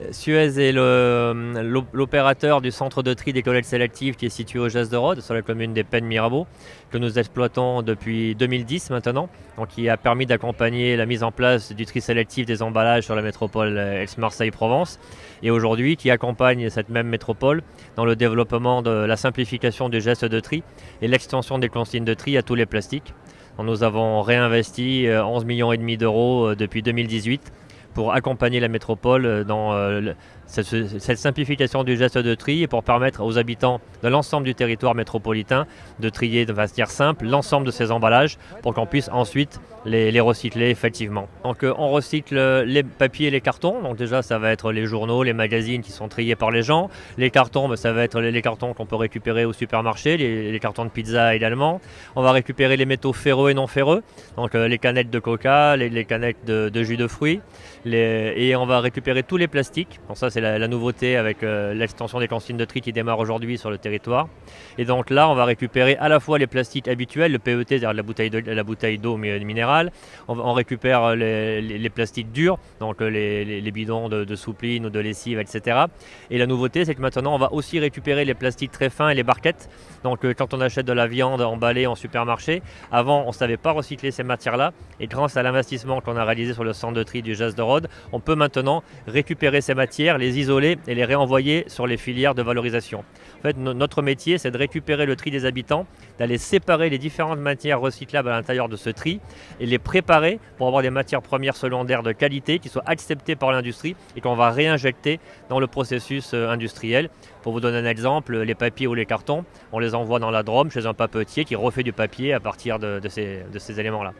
Suez est l'opérateur du centre de tri des collectes sélectives qui est situé au Jas de Rhodes, sur la commune des Pennes Mirabeau, que nous exploitons depuis 2010 maintenant, donc qui a permis d'accompagner la mise en place du tri sélectif des emballages sur la métropole Aix-Marseille-Provence, et aujourd'hui qui accompagne cette même métropole dans le développement de la simplification du geste de tri et l'extension des consignes de tri à tous les plastiques. Donc nous avons réinvesti 11,5 millions d'euros depuis 2018 pour accompagner la métropole dans cette simplification du geste de tri et pour permettre aux habitants de l'ensemble du territoire métropolitain de trier de manière simple l'ensemble de ces emballages pour qu'on puisse ensuite les recycler effectivement. Donc on recycle les papiers et les cartons, donc déjà ça va être les journaux, les magazines qui sont triés par les gens. Les cartons, ça va être les cartons qu'on peut récupérer au supermarché, les cartons de pizza également. On va récupérer les métaux ferreux et non ferreux, donc les canettes de coca, les canettes de jus de fruits, et on va récupérer tous les plastiques. Donc ça c'est la nouveauté avec l'extension des consignes de tri qui démarre aujourd'hui sur le territoire. Et donc là on va récupérer à la fois les plastiques habituels, le PET, c'est-à-dire la bouteille d'eau minérale. On récupère les plastiques durs, donc les bidons de soupline ou de lessive, etc. Et la nouveauté c'est que maintenant on va aussi récupérer les plastiques très fins et les barquettes. Donc quand on achète de la viande emballée en supermarché, avant on ne savait pas recycler ces matières-là, et grâce à l'investissement qu'on a réalisé sur le centre de tri du Jas de Rhodes, on peut maintenant récupérer ces matières, les isoler et les réenvoyer sur les filières de valorisation. En fait, notre métier, c'est de récupérer le tri des habitants, d'aller séparer les différentes matières recyclables à l'intérieur de ce tri et les préparer pour avoir des matières premières secondaires de qualité qui soient acceptées par l'industrie et qu'on va réinjecter dans le processus industriel. Pour vous donner un exemple, les papiers ou les cartons, on les envoie dans la Drôme chez un papetier qui refait du papier à partir de ces éléments-là.